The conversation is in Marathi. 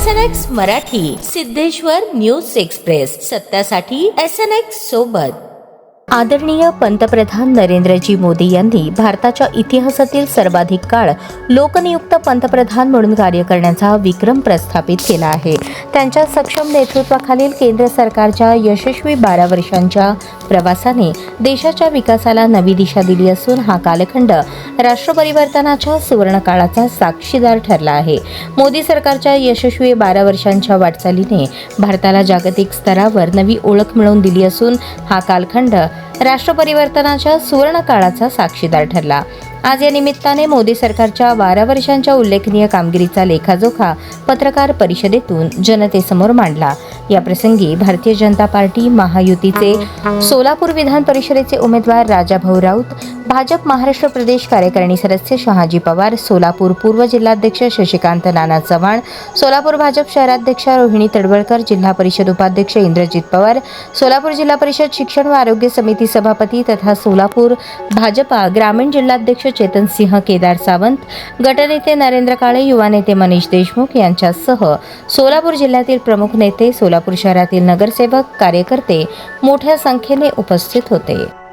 SNX Marathi, Siddheshwar news express, सत्यासाठी SNX सोबत. आदरणीय पंतप्रधान नरेंद्रजी मोदी यांनी भारताच्या इतिहासातील सर्वाधिक काळ लोकनियुक्त पंतप्रधान म्हणून कार्य करण्याचा विक्रम प्रस्थापित केला आहे. त्यांच्या सक्षम नेतृत्वाखालील केंद्र सरकारच्या यशस्वी 12 वर्षांच्या प्रवासाने देशाच्या विकासाला नवी दिशा दिली असून हा कालखंड राष्ट्रपरिवर्तनाच्या सुवर्णकाळाचा साक्षीदार ठरला आहे. मोदी सरकारच्या यशस्वी 12 वर्षांच्या वाटचालीने भारताला जागतिक स्तरावर नवी ओळख मिळवून दिली असून हा कालखंड राष्ट्रपरिवर्तनाच्या सुवर्ण काळाचा साक्षीदार ठरला. आज या निमित्ताने मोदी सरकारच्या 12 वर्षांच्या उल्लेखनीय कामगिरीचा लेखाजोखा पत्रकार परिषदेतून जनतेसमोर मांडला. या प्रसंगी भारतीय जनता पार्टी महायुतीचे सोलापूर विधान परिषदेचे उमेदवार राजाभाऊ राऊत, भाजप महाराष्ट्र प्रदेश कार्यकारिणी सदस्य शहाजी पवार, सोलापूर पूर्व जिल्हाध्यक्ष शशिकांत नाना चव्हाण, सोलापूर भाजप शहराध्यक्ष रोहिणी तडवळकर, जिल्हा परिषद उपाध्यक्ष इंद्रजित पवार, सोलापूर जिल्हा परिषद शिक्षण व आरोग्य समिती सभापती तथा सोलापूर भाजपा ग्रामीण जिल्हाध्यक्ष चेतन सिंह केदार सावंत, गटनेते नरेंद्र काळे, युवा नेते मनीष देशमुख यांच्यासह सोलापूर जिल्ह्यातील प्रमुख नेते, सोलापूर शहरातील नगरसेवक, कार्यकर्ते मोठ्या संख्येने उपस्थित होते.